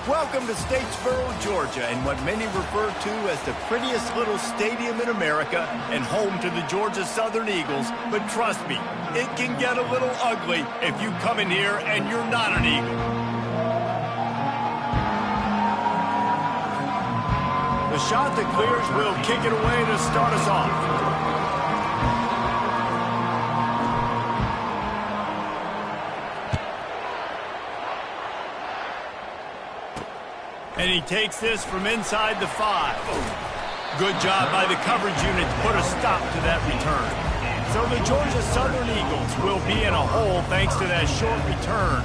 Welcome to Statesboro, Georgia, and what many refer to as the prettiest little stadium in America and home to the Georgia Southern Eagles. But trust me, it can get a little ugly if you come in here and you're not an Eagle. The shot that clears will kick it away to start us off. And he takes this from inside the 5. Good job by the coverage unit to put a stop to that return. So the Georgia Southern Eagles will be in a hole thanks to that short return.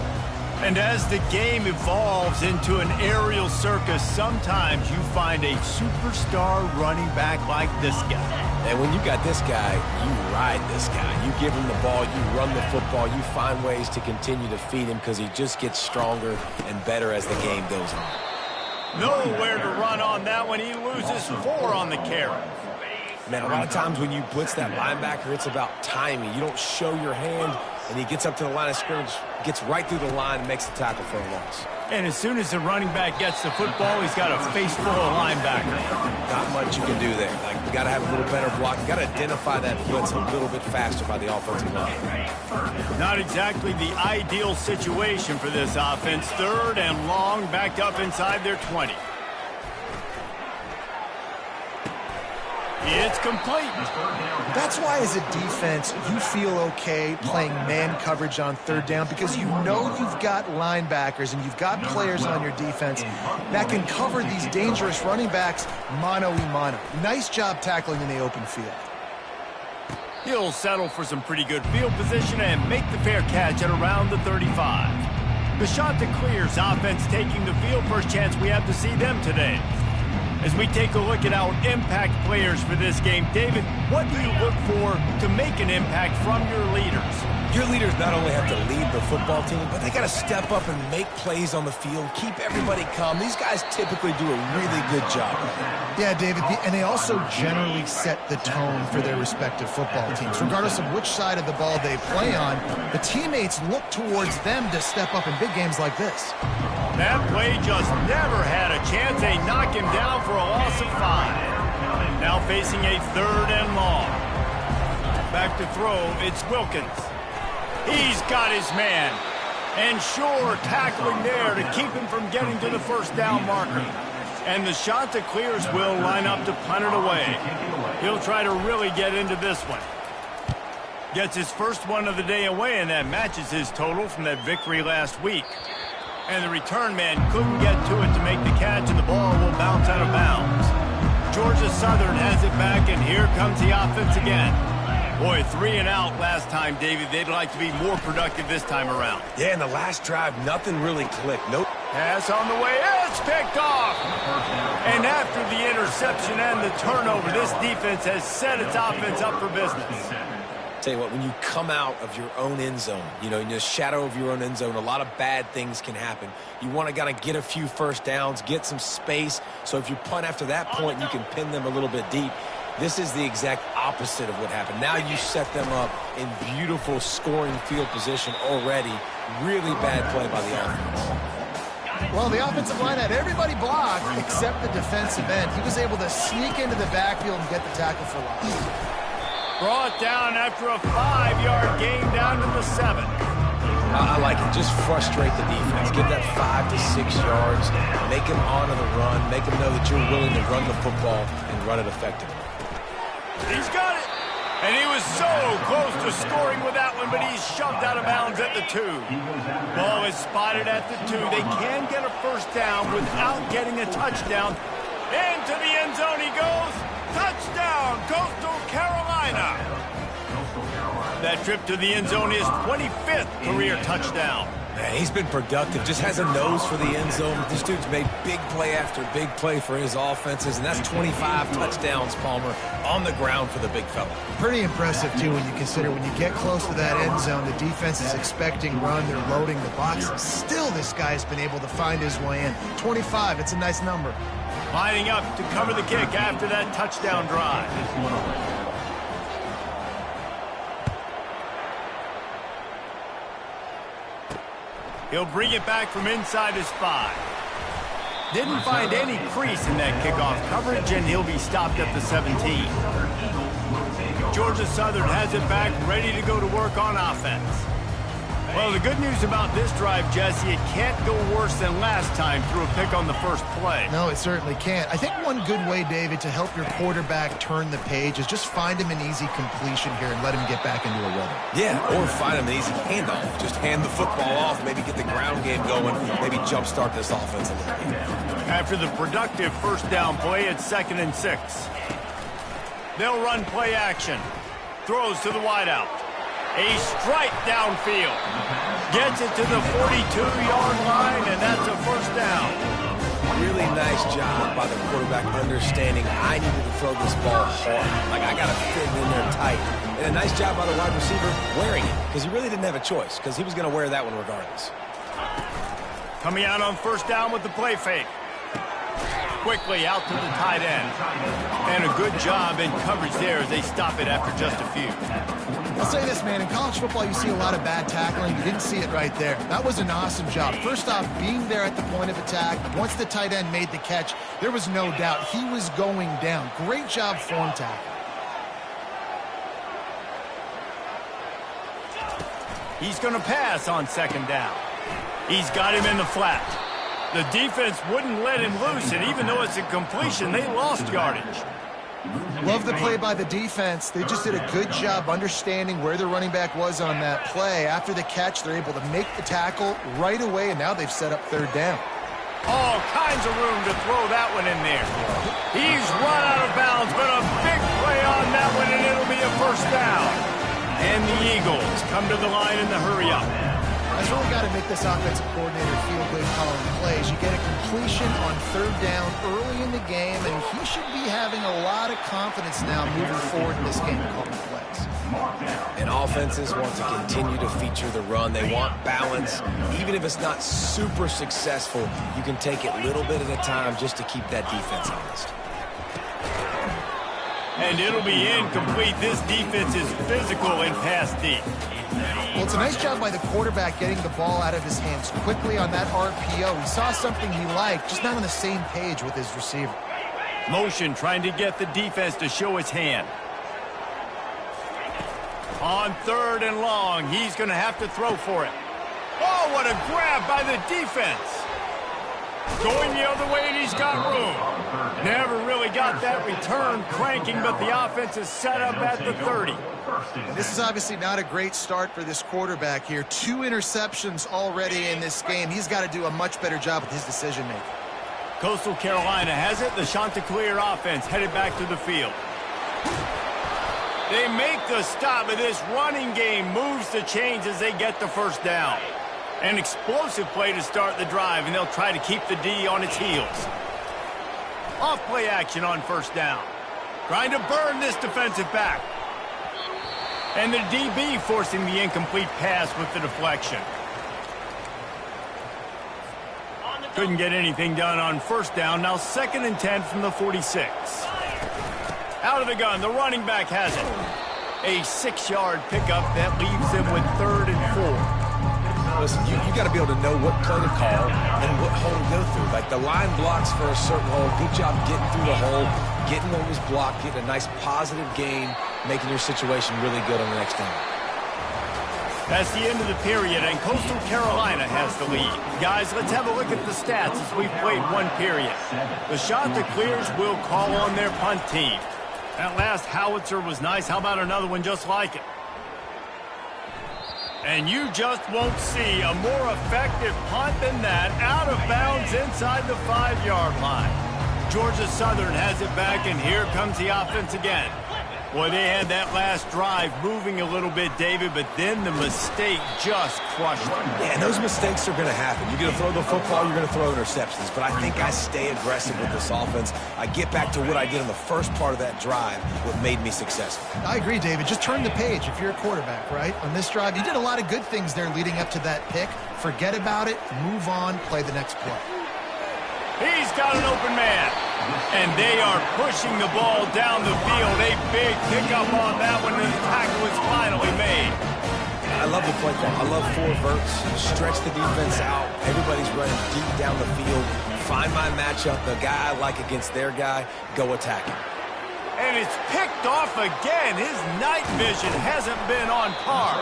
And as the game evolves into an aerial circus, sometimes you find a superstar running back like this guy. And when you got this guy, you ride this guy. You give him the ball, you run the football, you find ways to continue to feed him because he just gets stronger and better as the game goes on. Nowhere to run on that one. He loses 4 on the carry. Man, a lot of times when you blitz that linebacker, it's about timing. You don't show your hand, and he gets up to the line of scrimmage, gets right through the line, and makes the tackle for a loss. And as soon as the running back gets the football, he's got a face full of linebackers. Not much you can do there. Like, you got to have a little better block. You got to identify that blitz a little bit faster by the offensive line. Not exactly the ideal situation for this offense. 3rd and long, backed up inside their 20. It's complete. That's why as a defense, you feel okay playing man coverage on 3rd down because you know you've got linebackers and you've got players on your defense that can cover these dangerous running backs mano-a-mano. Nice job tackling in the open field. He'll settle for some pretty good field position and make the fair catch at around the 35. The shot that clears, offense taking the field. First chance we have to see them today. As we take a look at our impact players for this game, David, what do you look for to make an impact from your leaders? Your leaders not only have to lead the football team, but they got to step up and make plays on the field, keep everybody calm. These guys typically do a really good job. Yeah, David, and they also generally set the tone for their respective football teams. Regardless of which side of the ball they play on, the teammates look towards them to step up in big games like this. That play just never had a chance. They knock him down for a loss of 5. Now facing a 3rd and long. Back to throw, it's Wilkins. He's got his man. And sure, tackling there to keep him from getting to the 1st down marker. And the shot that clears will line up to punt it away. He'll try to really get into this one. Gets his first one of the day away, and that matches his total from that victory last week. And the return man couldn't get to it to make the catch, and the ball will bounce out of bounds. Georgia Southern has it back, and here comes the offense again. Boy, 3 and out last time, David. They'd like to be more productive this time around. Yeah, in the last drive, nothing really clicked. Nope. Pass on the way. It's picked off. And after the interception and the turnover, this defense has set its offense up for business. Tell you what, when you come out of your own end zone, you know, in the shadow of your own end zone, a lot of bad things can happen. You want to kind of get a few first downs, get some space, so if you punt after that point, you can pin them a little bit deep. This is the exact opposite of what happened. Now you set them up in beautiful scoring field position already. Really bad play by the offense. Well, the offensive line had everybody blocked except the defensive end. He was able to sneak into the backfield and get the tackle for loss. Brought down after a 5-yard gain down to the 7. I like it. Just frustrate the defense. Get that 5 to 6 yards. Make them honor the run. Make them know that you're willing to run the football and run it effectively. He's got it. And he was so close to scoring with that one, but he's shoved out of bounds at the 2. Ball is spotted at the 2. They can get a first down without getting a touchdown. Into the end zone he goes. Touchdown, Coastal Carolina. That trip to the end zone is 25th career touchdown. Man, he's been productive. Just has a nose for the end zone. This dude's made big play after big play for his offenses, and that's 25 touchdowns, Palmer, on the ground for the big fella. Pretty impressive, too, when you consider when you get close to that end zone, the defense is expecting run. They're loading the box. Still, this guy's been able to find his way in. 25, it's a nice number. Lining up to cover the kick after that touchdown drive. He'll bring it back from inside his 5. Didn't find any crease in that kickoff coverage, and he'll be stopped at the 17. Georgia Southern has it back, ready to go to work on offense. Well, the good news about this drive, Jesse, it can't go worse than last time through a pick on the first play. No, it certainly can't. I think one good way, David, to help your quarterback turn the page is just find him an easy completion here and let him get back into a rhythm. Yeah, or find him an easy handoff. Just hand the football off, maybe get the ground game going, maybe jumpstart this offense a little bit. After the productive first down play, it's 2nd and 6. They'll run play action. Throws to the wideout. A strike downfield. Gets it to the 42-yard line, and that's a first down. Really nice job by the quarterback understanding I needed to throw this ball hard. Like, I got to fit it in there tight. And a nice job by the wide receiver wearing it, because he really didn't have a choice, because he was going to wear that one regardless. Coming out on first down with the play fake. Quickly out to the tight end. And a good job in coverage there as they stop it after just a few. I'll say this, man. In college football, you see a lot of bad tackling. You didn't see it right there. That was an awesome job. First off, being there at the point of attack. Once the tight end made the catch, there was no doubt he was going down. Great job form tackle. He's going to pass on 2nd down. He's got him in the flat. The defense wouldn't let him loose, and even though it's a completion, they lost yardage. Love the play by the defense. They just did a good job understanding where the running back was on that play. After the catch, they're able to make the tackle right away, and now they've set up 3rd down. All kinds of room to throw that one in there. He's run out of bounds, but a big play on that one, and it'll be a first down. And the Eagles come to the line in the hurry-up. That's really got to make this offensive coordinator feel good calling plays. You get a completion on 3rd down early in the game, and he should be having a lot of confidence now moving forward in this game calling plays. And offenses want to continue to feature the run. They want balance. Even if it's not super successful, you can take it little bit at a time just to keep that defense honest. And it'll be incomplete. This defense is physical and pass deep. Well, it's a nice job by the quarterback getting the ball out of his hands quickly on that RPO. He saw something he liked, just not on the same page with his receiver. Motion trying to get the defense to show his hand. On 3rd and long, he's going to have to throw for it. Oh, what a grab by the defense. Going the other way, and he's got room. Never really got that return cranking, but the offense is set up at the 30. This is obviously not a great start for this quarterback here. 2 interceptions already in this game. He's got to do a much better job with his decision-making. Coastal Carolina has it. The Chanticleer offense headed back to the field. They make the stop, but this running game moves the chains as they get the first down. An explosive play to start the drive, and they'll try to keep the D on its heels. Off play action on first down. Trying to burn this defensive back. And the DB forcing the incomplete pass with the deflection. Couldn't get anything done on first down. Now 2nd and 10 from the 46. Out of the gun, the running back has it. A 6-yard pickup that leaves them with 3rd and 4. Listen, you got to be able to know what play to call and what hole to go through. Like, the line blocks for a certain hole. Good job getting through the hole, getting what was blocked, getting a nice positive gain, making your situation really good on the next down. That's the end of the period, and Coastal Carolina has the lead. Guys, let's have a look at the stats as we've played 1 period. The Chanticleers will call on their punt team. That last howitzer was nice. How about another one just like it? And you just won't see a more effective punt than that, out of bounds inside the 5-yard line. Georgia Southern has it back, and here comes the offense again. Boy, they had that last drive moving a little bit, David, but then the mistake just crushed them. Yeah, and those mistakes are going to happen. You're going to throw the football, you're going to throw interceptions. But I think I stay aggressive with this offense. I get back to what I did in the first part of that drive, what made me successful. I agree, David. Just turn the page if you're a quarterback, right? On this drive, you did a lot of good things there leading up to that pick. Forget about it, move on, play the next play. He's got an open man. And they are pushing the ball down the field. A big pickup on that one, and the tackle is finally made. I love the play call. I love 4 verts. Stretch the defense out. Everybody's running deep down the field. find my matchup, the guy I like against their guy, go attack him. And it's picked off again. His night vision hasn't been on par.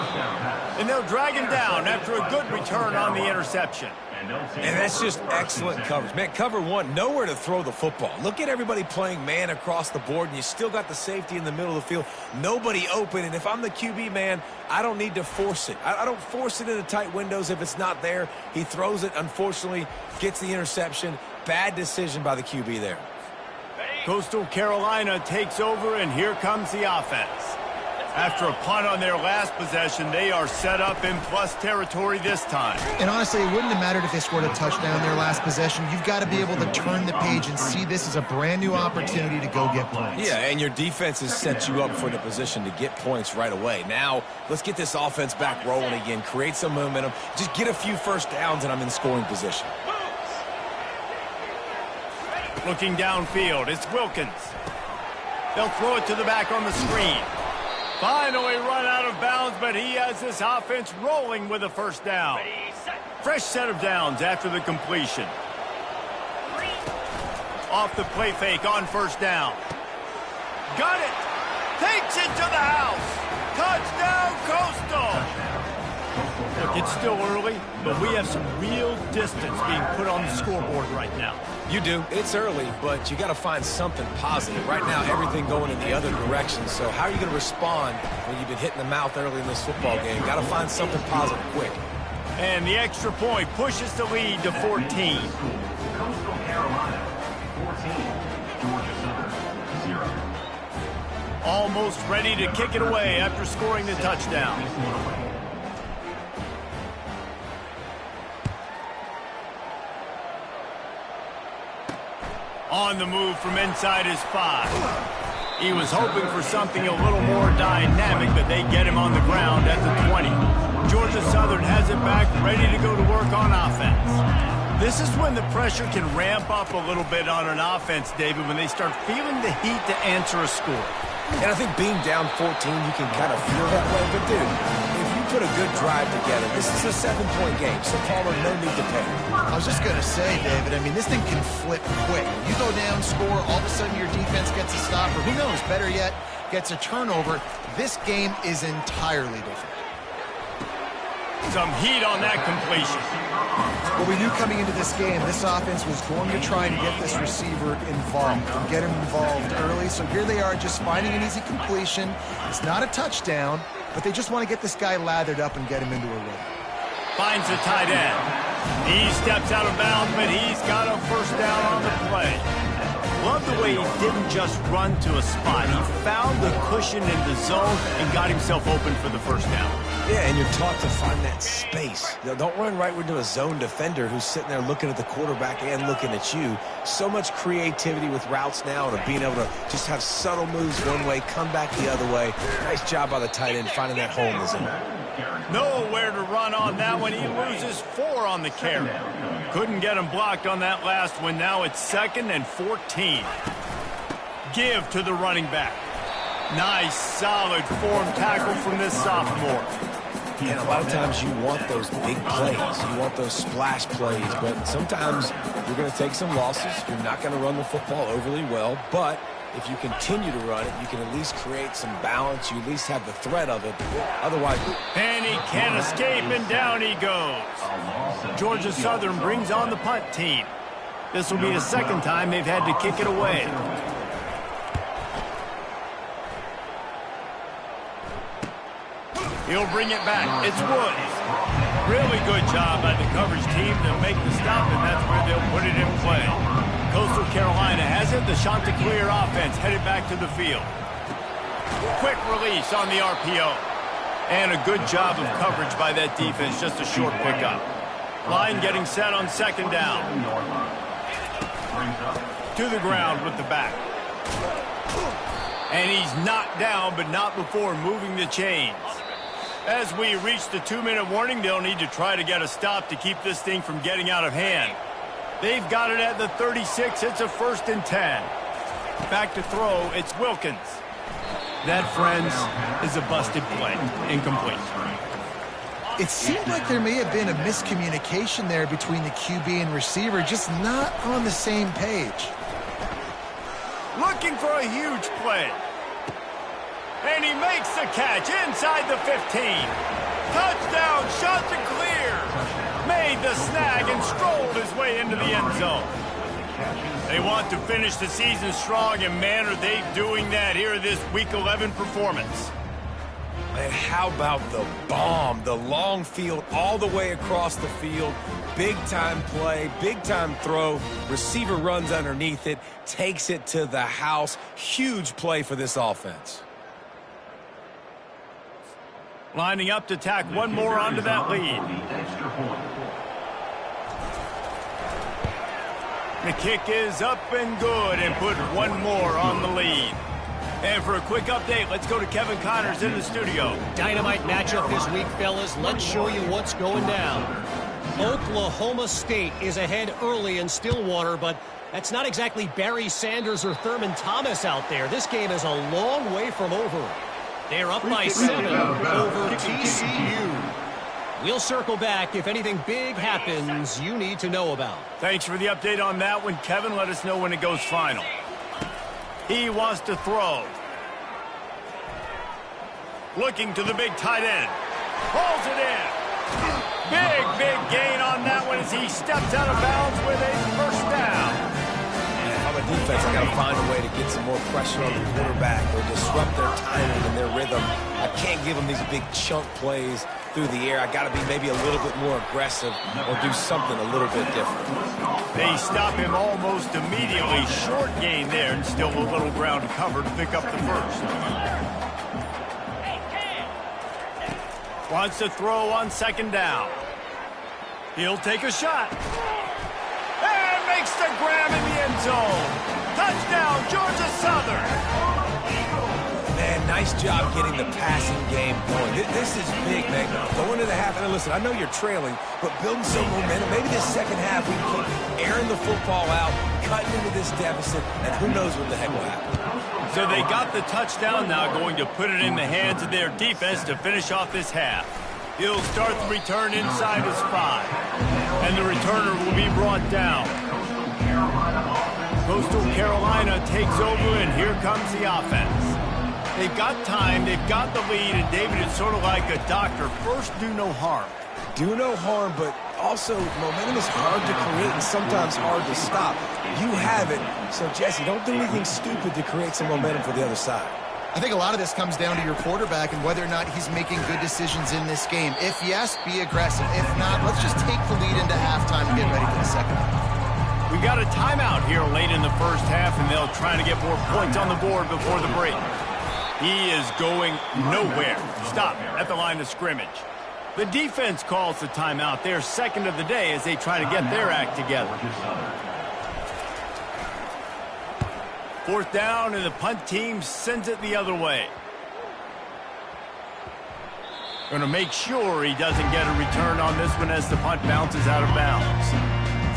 And they'll drag him down after a good return on the interception. And that's just excellent coverage. Man, cover one, nowhere to throw the football. Look at everybody playing man across the board, and you still got the safety in the middle of the field. Nobody open, and if I'm the QB, man, I don't need to force it. I don't force it into tight windows if it's not there. He throws it, unfortunately, gets the interception. Bad decision by the QB there. Coastal Carolina takes over, and here comes the offense. After a punt on their last possession, they are set up in plus territory this time. And honestly, it wouldn't have mattered if they scored a touchdown their last possession. You've got to be able to turn the page and see this as a brand new opportunity to go get points. Yeah, and your defense has set you up for the position to get points right away. Now, let's get this offense back rolling again, create some momentum, just get a few first downs, and I'm in scoring position. Looking downfield, it's Wilkins. They'll throw it to the back on the screen. Finally run out of bounds, but he has this offense rolling with a first down. Fresh set of downs after the completion. Off the play fake on first down. Got it. Takes it to the house. Touchdown, Coastal. Look, it's still early, but we have some real distance being put on the scoreboard right now. You do. It's early, but you got to find something positive. Right now, everything going in the other direction. So how are you going to respond when you've been hit in the mouth early in this football game? Got to find something positive quick. And the extra point pushes the lead to 14. Coastal Carolina, 14. Georgia Southern, 0. Almost ready to kick it away after scoring the touchdown. On the move from inside his 5. He was hoping for something a little more dynamic, but they get him on the ground at the 20. Georgia Southern has it back, ready to go to work on offense. This is when the pressure can ramp up a little bit on an offense, David, when they start feeling the heat to answer a score. And I think being down 14, you can kind of feel that way. But, dude, if you put a good drive together, this is a 7-point game, so Palmer, no need to panic. I was just going to say, David, I mean, this thing can flip quick. You go down, score, all of a sudden your defense gets a stop, or who knows, better yet, gets a turnover. This game is entirely different. Some heat on that completion. Well, we knew coming into this game, this offense was going to try and get this receiver involved and get him involved early. So here they are just finding an easy completion. It's not a touchdown, but they just want to get this guy lathered up and get him into a rhythm. Finds the tight end. He steps out of bounds, but he's got a first down on the play. Love the way he didn't just run to a spot. He found the cushion in the zone and got himself open for the first down. Yeah, and you're taught to find that space. Don't run right into a zone defender who's sitting there looking at the quarterback and looking at you. So much creativity with routes now and being able to just have subtle moves one way, come back the other way. Nice job by the tight end finding that hole in the zone. Nowhere to run on that one. He loses 4 on the carry. Couldn't get him blocked on that last one. Now it's 2nd and 14. Give to the running back. Nice, solid form tackle from this sophomore. And a lot of times you want those big plays. You want those splash plays. But sometimes you're going to take some losses. You're not going to run the football overly well. But if you continue to run it, you can at least create some balance. You at least have the threat of it. Otherwise... And he can't escape, and down he goes. Georgia Southern brings on the punt team. This will be the second time they've had to kick it away. He'll bring it back. It's Woods. Really good job by the coverage team to make the stop, and that's where they'll put it in play. Coastal Carolina has it. The Chanticleer offense headed back to the field. Quick release on the RPO. And a good job of coverage by that defense. Just a short pickup. Line getting set on 2nd down. To the ground with the back. And he's knocked down, but not before moving the chains. As we reach the 2-minute warning, they'll need to try to get a stop to keep this thing from getting out of hand. They've got it at the 36. It's a 1st and 10. Back to throw. It's Wilkins. That, friends, is a busted play. Incomplete. It seemed like there may have been a miscommunication there between the QB and receiver, just not on the same page. Looking for a huge play. And he makes the catch inside the 15. Touchdown, shot to clear. Made the snag and strolled his way into the end zone. They want to finish the season strong, and man, are they doing that here in this Week 11 performance. And how about the bomb, the long field all the way across the field, big-time play, big-time throw, receiver runs underneath it, takes it to the house. Huge play for this offense. Lining up to tack one more onto that lead. The kick is up and good and put one more on the lead. And for a quick update, let's go to Kevin Connors in the studio. Dynamite matchup this week, fellas. Let's show you what's going down. Oklahoma State is ahead early in Stillwater, but that's not exactly Barry Sanders or Thurman Thomas out there. This game is a long way from over. They're up by 7 over TCU. We'll circle back if anything big happens you need to know about. Thanks for the update on that one, Kevin. Let us know when it goes final. He wants to throw. Looking to the big tight end. Pulls it in. Big gain on that one as he steps out of bounds with a first down. If I'm a defense, I got to find a way to get some more pressure on the quarterback or disrupt their timing and their rhythm. I can't give them these big chunk plays through the air. I got to be maybe a little bit more aggressive or do something a little bit different. They stop him almost immediately. Short gain there and still a little ground to cover to pick up the first. Wants to throw on second down. He'll take a shot. And makes the grab in the end zone. Touchdown, Georgia Southern. Man, nice job getting the passing game going. This is big, man. Going to the half, and listen, I know you're trailing, but building some momentum. Maybe this second half we can keep airing the football out, cutting into this deficit, and who knows what the heck will happen. So they got the touchdown, now going to put it in the hands of their defense to finish off this half. He'll start the return inside his 5, and the returner will be brought down. Coastal Carolina takes over, and here comes the offense. They've got time, they've got the lead, and David, it's sort of like a doctor. First, do no harm. Do no harm, but also momentum is hard to create and sometimes hard to stop. You have it, so Jesse, don't do anything stupid to create some momentum for the other side. I think a lot of this comes down to your quarterback and whether or not he's making good decisions in this game. If yes, be aggressive. If not, let's just take the lead into halftime and get ready for the second half. We got a timeout here late in the first half, and they'll try to get more points on the board before the break. He is going nowhere. Stop at the line of scrimmage. The defense calls the timeout. They're second of the day as they try to get their act together. Fourth down, and the punt team sends it the other way. Going to make sure he doesn't get a return on this one as the punt bounces out of bounds.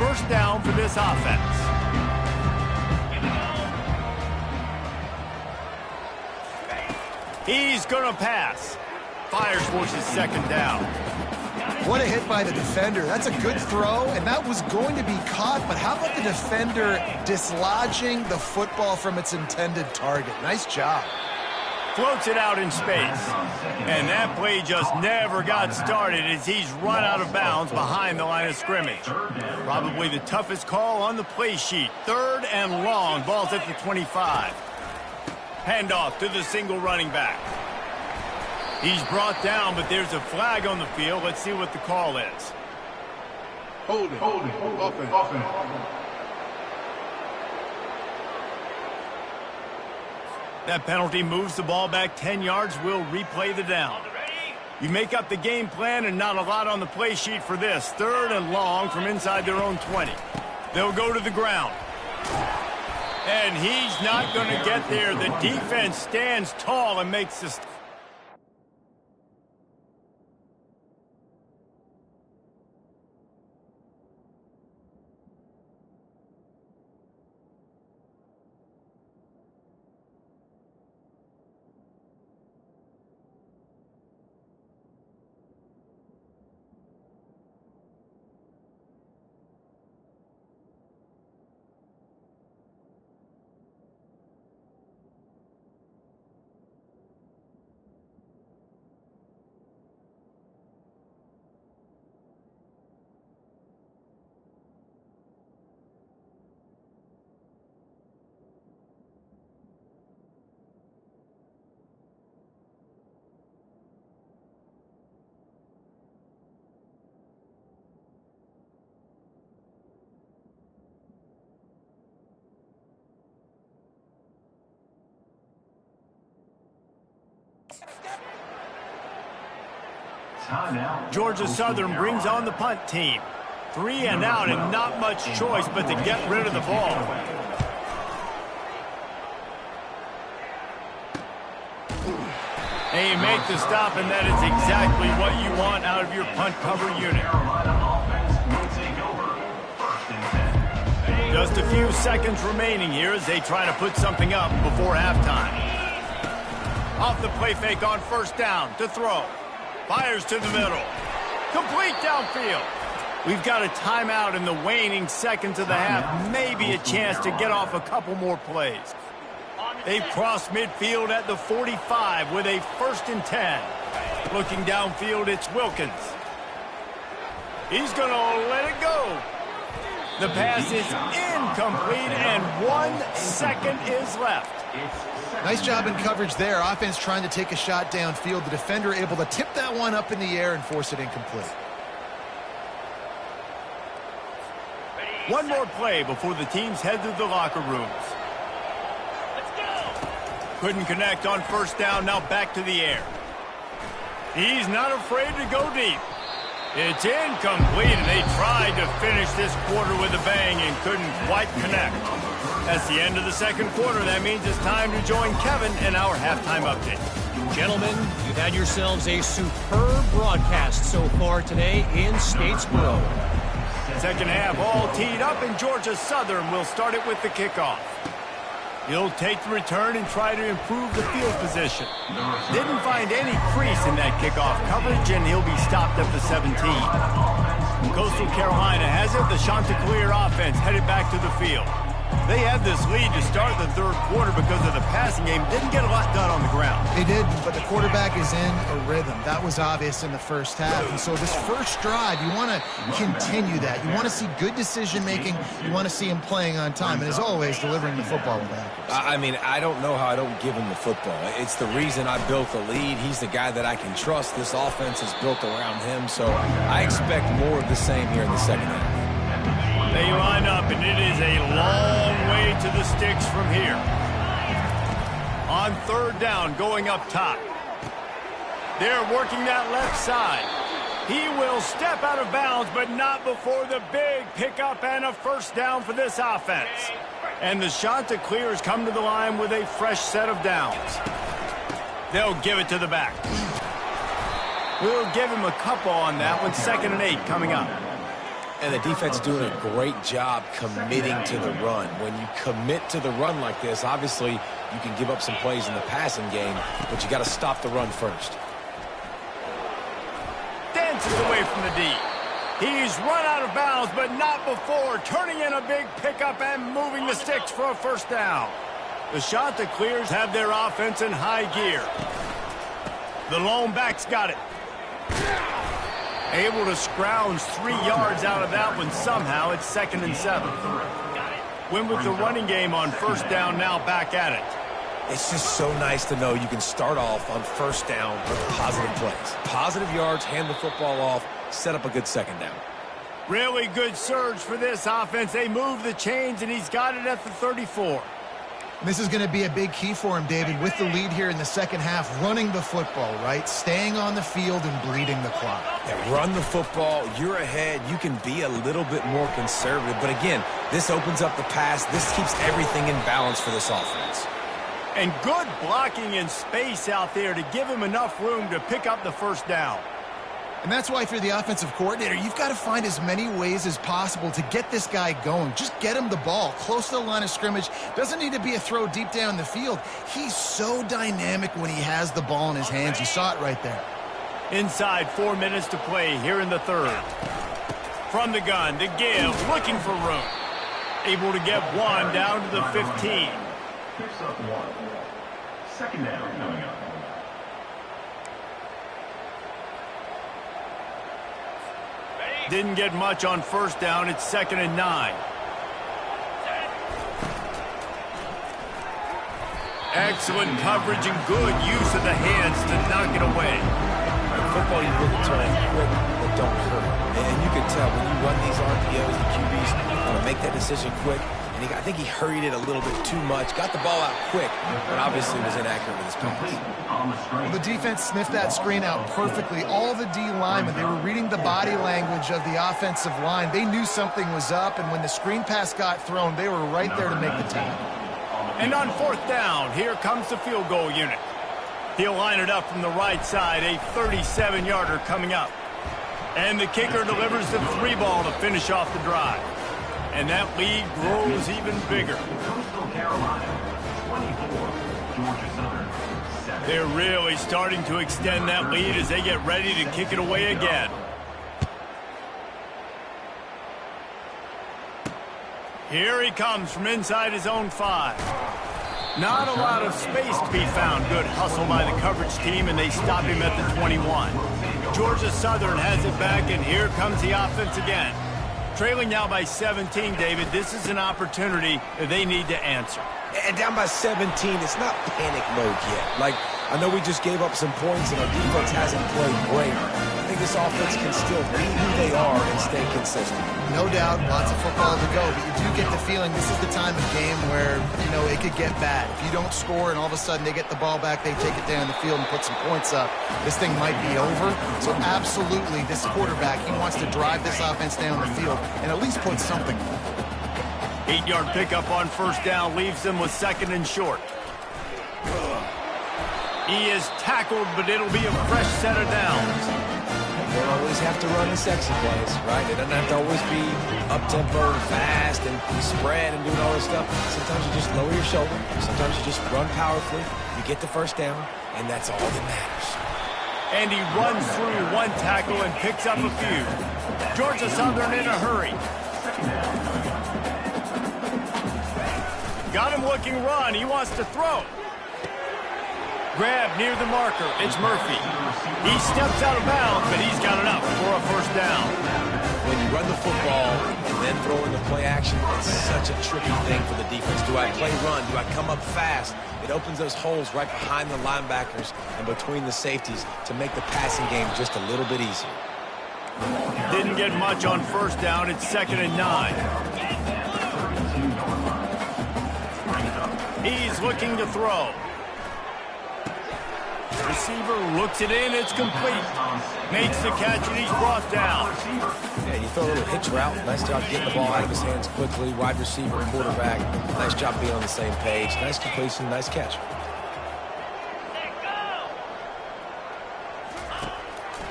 First down for this offense. He's going to pass. Fires for his second down. What a hit by the defender. That's a good throw, and that was going to be caught, but how about the defender dislodging the football from its intended target? Nice job. Floats it out in space. And that play just never got started as he's run out of bounds behind the line of scrimmage. Probably the toughest call on the play sheet. Third and long. Ball's at the 25. Handoff to the single running back. He's brought down, but there's a flag on the field. Let's see what the call is. Holding. Offense. That penalty moves the ball back 10 yards. We'll replay the down. You make up the game plan and not a lot on the play sheet for this. Third and long from inside their own 20. They'll go to the ground. And he's not going to get there. The defense stands tall and makes this. Timeout. Georgia Southern brings on the punt team. 3 and out and not much choice but to get rid of the ball. And you make the stop, and that is exactly what you want out of your punt cover unit. Just a few seconds remaining here as they try to put something up before halftime. Off the play fake on first down to throw. Fires to the middle. Complete downfield. We've got a timeout in the waning seconds of the half. Maybe a chance to get off a couple more plays. They've crossed midfield at the 45 with a 1st and 10. Looking downfield, it's Wilkins. He's going to let it go. The pass is incomplete, and 1 second is left. Nice job in coverage there. Offense trying to take a shot downfield. The defender able to tip that one up in the air and force it incomplete. One more play before the teams head to the locker rooms. Couldn't connect on first down, now back to the air. He's not afraid to go deep. It's incomplete, and they tried to finish this quarter with a bang and couldn't quite connect. That's the end of the second quarter. That means it's time to join Kevin in our halftime update. Gentlemen, you've had yourselves a superb broadcast so far today in Statesboro. Second half all teed up, and Georgia Southern will start it with the kickoff. He'll take the return and try to improve the field position. Didn't find any crease in that kickoff coverage, and he'll be stopped at the 17. Coastal Carolina has it. The Chanticleer offense headed back to the field. They had this lead to start the third quarter because of the passing game. Didn't get a lot done on the ground. They did, but the quarterback is in a rhythm. That was obvious in the first half. And so this first drive, you want to continue that. You want to see good decision-making. You want to see him playing on time. And as always, delivering the football with accuracy. I mean, I don't know how I don't give him the football. It's the reason I built the lead. He's the guy that I can trust. This offense is built around him. So I expect more of the same here in the second half. They line up, and it is a long way to the sticks from here. On third down, going up top. They're working that left side. He will step out of bounds, but not before the big pickup and a first down for this offense. And the Chanticleers come to the line with a fresh set of downs. They'll give it to the back. We'll give him a couple on that one. 2nd and 8 coming up. And the defense doing a great job committing to the run. When you commit to the run like this, obviously you can give up some plays in the passing game, but you got to stop the run first. Dances away from the D. He's run out of bounds, but not before turning in a big pickup and moving the sticks for a first down. The Chanticleers have their offense in high gear. The lone back's got it. Able to scrounge 3 yards out of that one somehow. It's 2nd and 7. Win with the running game on first down, now back at it. It's just so nice to know you can start off on first down with positive plays. Positive yards, hand the football off, set up a good second down. Really good surge for this offense. They move the chains, and he's got it at the 34. This is going to be a big key for him, David, with the lead here in the second half, running the football, right? Staying on the field and bleeding the clock. Yeah, run the football. You're ahead. You can be a little bit more conservative. But again, this opens up the pass. This keeps everything in balance for this offense. And good blocking in space out there to give him enough room to pick up the first down. And that's why if you're the offensive coordinator, you've got to find as many ways as possible to get this guy going. Just get him the ball close to the line of scrimmage. Doesn't need to be a throw deep down the field. He's so dynamic when he has the ball in his hands. You saw it right there. Inside 4 minutes to play here in the third. From the gun to give, looking for room. Able to get one down to the 15. Picks up 1. Second down coming up. Didn't get much on first down. It's 2nd and 9. Excellent coverage and good use of the hands to knock it away. In football, you really turn quick, but don't hurt. And you can tell when you run these RPOs, the QBs want to make that decision quick. and I think he hurried it a little bit too much, got the ball out quick, but obviously was inaccurate with his pass. Well, the defense sniffed that screen out perfectly. All the D linemen, they were reading the body language of the offensive line. They knew something was up, and when the screen pass got thrown, they were right there to make the tackle. And on 4th down, here comes the field goal unit. He'll line it up from the right side, a 37-yarder coming up. And the kicker delivers the 3 ball to finish off the drive. And that lead grows even bigger. They're really starting to extend that lead as they get ready to kick it away again. Here he comes from inside his own 5. Not a lot of space to be found. Good hustle by the coverage team, and they stop him at the 21. Georgia Southern has it back, and here comes the offense again. Trailing now by 17, David. This is an opportunity that they need to answer. And down by 17, it's not panic mode yet. Like, I know we just gave up some points, and our defense hasn't played great. I think this offense can still be who they are and stay consistent. No doubt, lots of football to go, but you do get the feeling this is the time of game where, you know, it could get bad. If you don't score and all of a sudden they get the ball back, they take it down the field and put some points up, this thing might be over. So absolutely, this quarterback, he wants to drive this offense down the field and at least put something. 8-yard pickup on 1st down leaves them with 2nd and short. He is tackled, but it'll be a fresh set of downs. You don't always have to run the sexy plays, right? It doesn't have to always be up-tempo and fast and spread and doing all this stuff. Sometimes you just lower your shoulder. Sometimes you just run powerfully. You get the 1st down, and that's all that matters. And he runs through 1 tackle and picks up a few. Georgia Southern in a hurry. Got him looking run. He wants to throw. Grab near the marker. It's Murphy. He steps out of bounds, but he's got enough for a 1st down. When you run the football and then throw in the play action, it's such a tricky thing for the defense. Do I play run? Do I come up fast? It opens those holes right behind the linebackers and between the safeties to make the passing game just a little bit easier. Didn't get much on 1st down. It's 2nd and 9. He's looking to throw. Receiver looks it in. It's complete. Makes the catch, and he's brought down. Yeah, you throw a little hitch route. Nice job getting the ball out of his hands quickly. Wide receiver, quarterback. Nice job being on the same page. Nice completion, nice catch.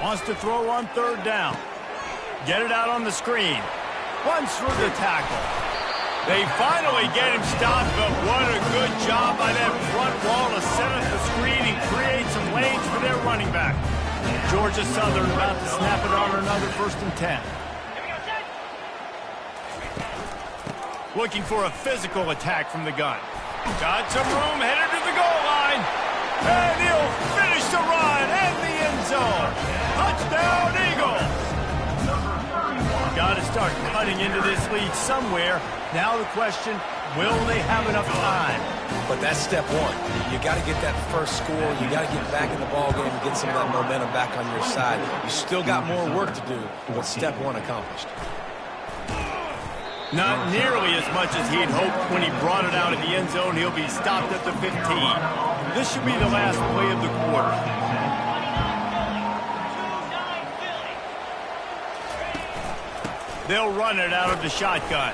Wants to throw on 3rd down. Get it out on the screen. Runs through the tackle. They finally get him stopped, but what a good job by that front wall to set up the screen and create some lanes for their running back. Georgia Southern about to snap it on another 1st and 10. Looking for a physical attack from the gun. Got some room, headed to the goal line. And he'll finish the run and the end zone. Touchdown, Eagles! Got to start cutting into this lead somewhere. Now the question, will they have enough time? But that's step 1. You got to get that first score. You got to get back in the ball game and get some of that momentum back on your side. You still got more work to do, but step 1 accomplished. Not nearly as much as he'd hoped when he brought it out of the end zone. He'll be stopped at the 15. This should be the last play of the quarter. They'll run it out of the shotgun.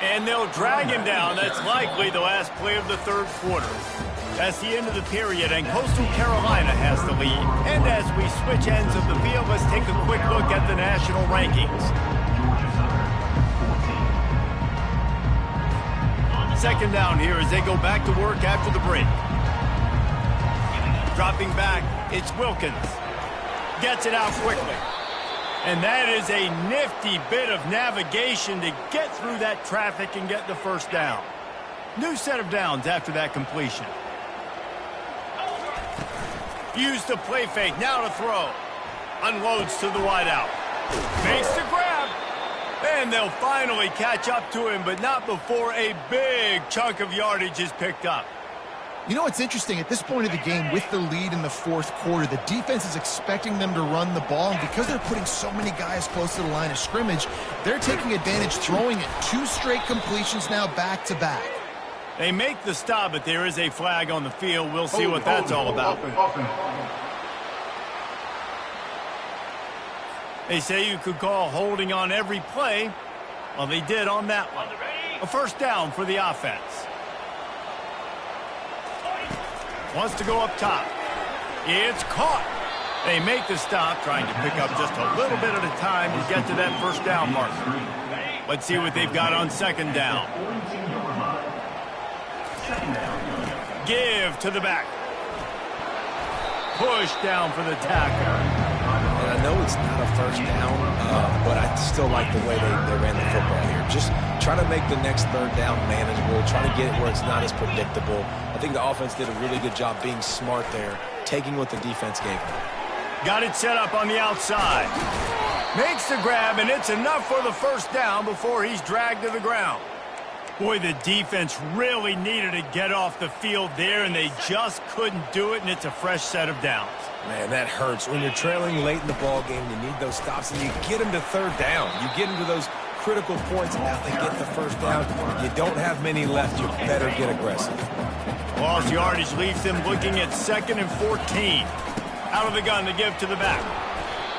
And they'll drag him down. That's likely the last play of the 3rd quarter. That's the end of the period, and Coastal Carolina has the lead. And as we switch ends of the field, let's take a quick look at the national rankings. 2nd down here as they go back to work after the break. Dropping back, it's Wilkins. Gets it out quickly. And that is a nifty bit of navigation to get through that traffic and get the 1st down. New set of downs after that completion. Use the play fake, now to throw. Unloads to the wideout. Makes the grab. And they'll finally catch up to him, but not before a big chunk of yardage is picked up. You know, it's interesting. At this point of the game, with the lead in the fourth quarter, the defense is expecting them to run the ball. And because they're putting so many guys close to the line of scrimmage, they're taking advantage, throwing it. 2 straight completions now back-to-back. They make the stop, but there is a flag on the field. We'll see what that's all about. They say you could call holding on every play. Well, they did on that one. A first down for the offense. Wants to go up top. It's caught. They make the stop, trying to pick up just a little bit at a time to get to that first down mark. Let's see what they've got on second down. Give to the back. Push down for the tackle. And I know it's not a first down, but I still like the way they ran the football here. Just try to make the next third down manageable, try to get it where it's not as predictable. I think the offense did a really good job being smart there, taking what the defense gave them. Got it set up on the outside. Makes the grab, and it's enough for the first down before he's dragged to the ground. Boy, the defense really needed to get off the field there, and they just couldn't do it, and it's a fresh set of downs. Man, that hurts. When you're trailing late in the ball game, you need those stops, and you get them to third down. You get them to those critical points, and now they get the first down. You don't have many left. You better get aggressive. Lost yardage leaves them looking at 2nd and 14. Out of the gun to give to the back.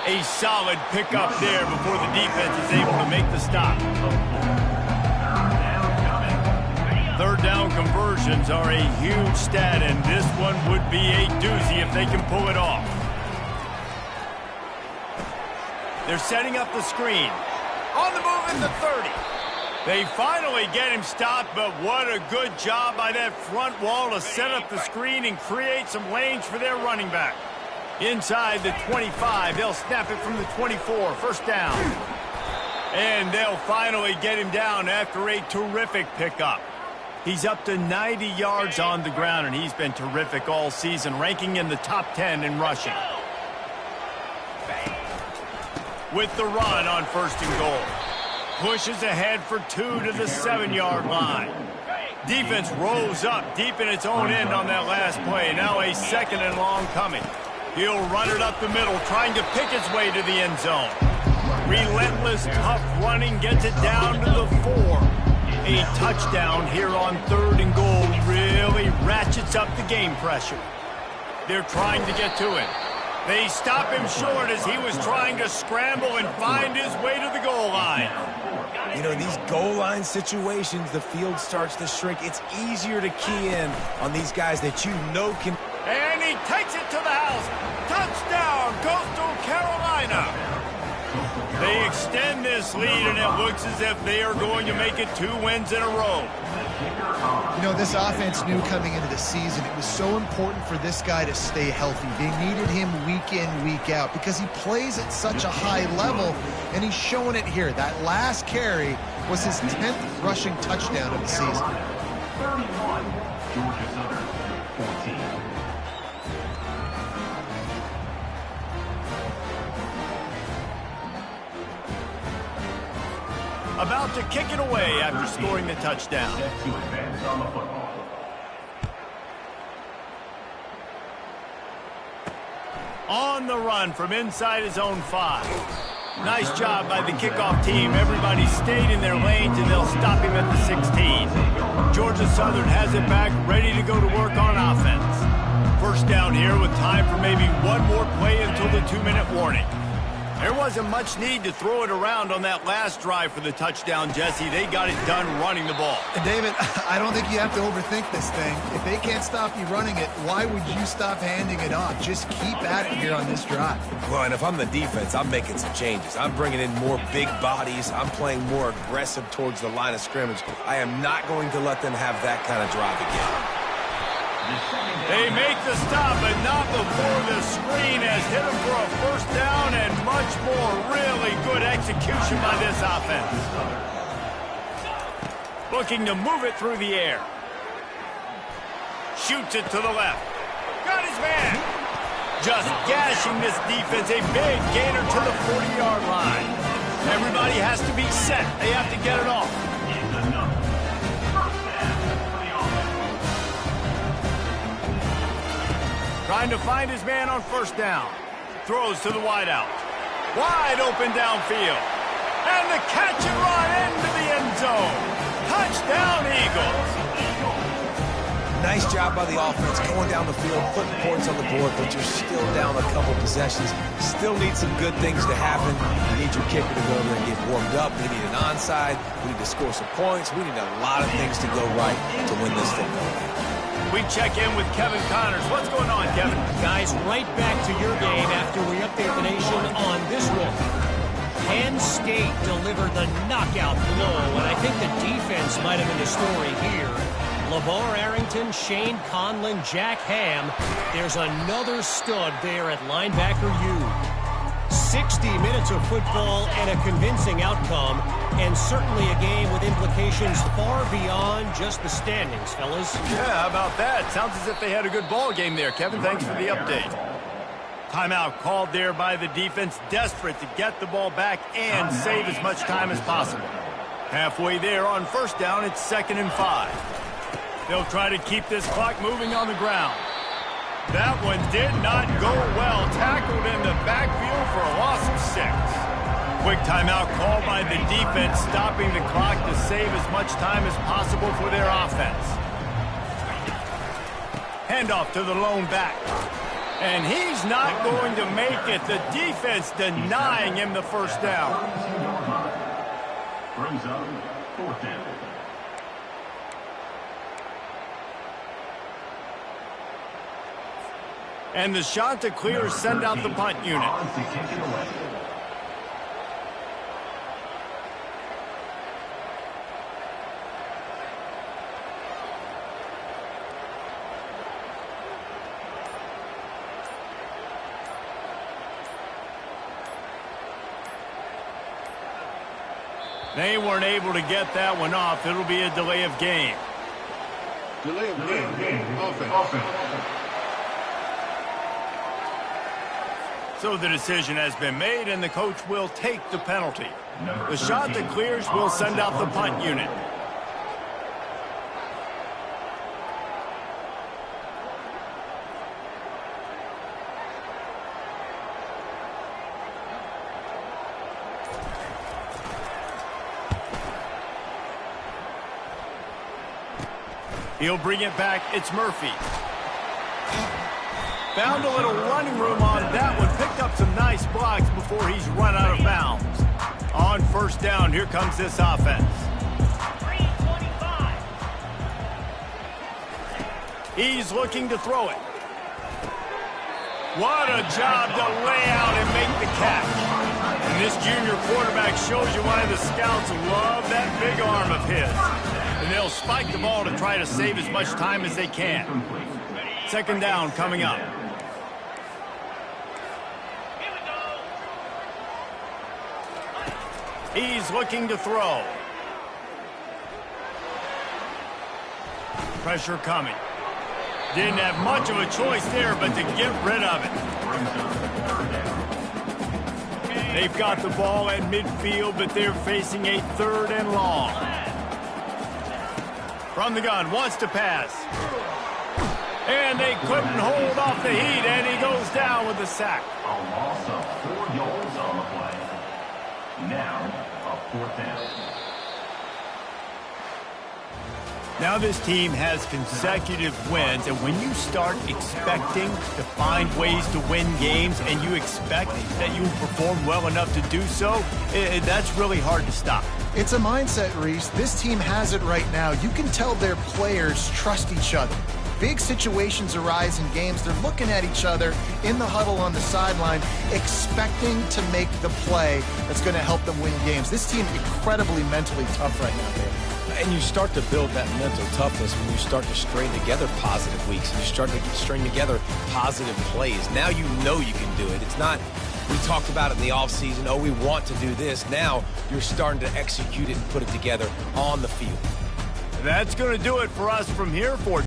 A solid pickup there before the defense is able to make the stop. Third down conversions are a huge stat, and this one would be a doozy if they can pull it off. They're setting up the screen. On the move in the 30. They finally get him stopped, but what a good job by that front wall to set up the screen and create some lanes for their running back. Inside the 25, they'll snap it from the 24, first down. And they'll finally get him down after a terrific pickup. He's up to 90 yards on the ground, and he's been terrific all season, ranking in the top 10 in rushing. With the run on 1st and goal. Pushes ahead for 2 to the 7-yard line. Defense rolls up deep in its own end on that last play. Now a 2nd and long coming. He'll run it up the middle, trying to pick its way to the end zone. Relentless, tough running gets it down to the 4. A touchdown here on 3rd and goal really ratchets up the game pressure. They're trying to get to it. They stop him short as he was trying to scramble and find his way to the goal line. You know, these goal line situations, the field starts to shrink. It's easier to key in on these guys that you know can... And he takes it to the house. Touchdown, Coastal Carolina. They extend this lead, and it looks as if they are going to make it 2 wins in a row. You know, this offense knew coming into the season it was so important for this guy to stay healthy. They needed him week in, week out because he plays at such a high level, and he's showing it here. That last carry was his 10th rushing touchdown of the season. 31, Georgia Southern, 14. About to kick it away after scoring the touchdown. Set to advance on the football. On the run from inside his own 5. Nice job by the kickoff team. Everybody stayed in their lanes, and they'll stop him at the 16. Georgia Southern has it back, ready to go to work on offense. First down here with time for maybe one more play until the 2-minute warning. There wasn't much need to throw it around on that last drive for the touchdown, Jesse. They got it done running the ball. And David, I don't think you have to overthink this thing. If they can't stop you running it, why would you stop handing it off? Just keep at it here on this drive. Well, and if I'm the defense, I'm making some changes. I'm bringing in more big bodies. I'm playing more aggressive towards the line of scrimmage. I am not going to let them have that kind of drive again. They make the stop, but not before the screen has hit them for a first down and much more. Really good execution by this offense. Looking to move it through the air. Shoots it to the left. Got his man. Just gashing this defense. A big gainer to the 40-yard line. Everybody has to be set. They have to get it off. Trying to find his man on first down. Throws to the wideout. Wide open downfield. And the catch and run into the end zone. Touchdown, Eagles. Nice job by the offense going down the field, putting points on the board, but you're still down a couple possessions. Still need some good things to happen. You need your kicker to go over and get warmed up. We need an onside. We need to score some points. We need a lot of things to go right to win this football game. We check in with Kevin Connors. What's going on, Kevin? Guys, right back to your game after we update the nation on this one. Penn State delivered the knockout blow, and I think the defense might have been the story here. LeVar Arrington, Shane Conlon, Jack Ham. There's another stud there at linebacker U. 60 minutes of football and a convincing outcome, and certainly a game with implications far beyond just the standings, fellas. Yeah, how about that? Sounds as if they had a good ball game there, Kevin. Thanks for the update. Timeout called there by the defense, desperate to get the ball back and save as much time as possible. Halfway there on first down, it's 2nd and 5. They'll try to keep this clock moving on the ground. That one did not go well. Tackled in the backfield for a loss of 6. Quick timeout called by the defense, stopping the clock to save as much time as possible for their offense. Handoff to the lone back. And he's not going to make it. The defense denying him the first down. Brings up 4th down. And the Chanticleers send out the punt unit. They weren't able to get that one off. It'll be a delay of game. Delay of game. Offense. So the decision has been made, and the coach will take the penalty. The Chanticleers will send out the punt unit. He'll bring it back. It's Murphy. Found a little running room on that one. Picked up some nice blocks before he's run out of bounds. On first down, here comes this offense. He's looking to throw it. What a job to lay out and make the catch. And this junior quarterback shows you why the scouts love that big arm of his. And they'll spike the ball to try to save as much time as they can. 2nd down coming up. He's looking to throw. Pressure coming. Didn't have much of a choice there, but to get rid of it. They've got the ball at midfield, but they're facing a 3rd and long. From the gun, wants to pass. And they couldn't hold off the heat, and he goes down with the sack. A loss of 4 yards on the play. Now, a 4th down. Now this team has consecutive wins, and when you start expecting to find ways to win games and you expect that you will perform well enough to do so, that's really hard to stop. It's a mindset, Reese. This team has it right now. You can tell their players trust each other. Big situations arise in games. They're looking at each other in the huddle on the sideline, expecting to make the play that's going to help them win games. This team incredibly mentally tough right now, Dave. And you start to build that mental toughness when you start to string together positive weeks. You start to string together positive plays. Now you know you can do it. It's not, we talked about it in the offseason, oh, we want to do this. Now you're starting to execute it and put it together on the field. That's going to do it for us from here for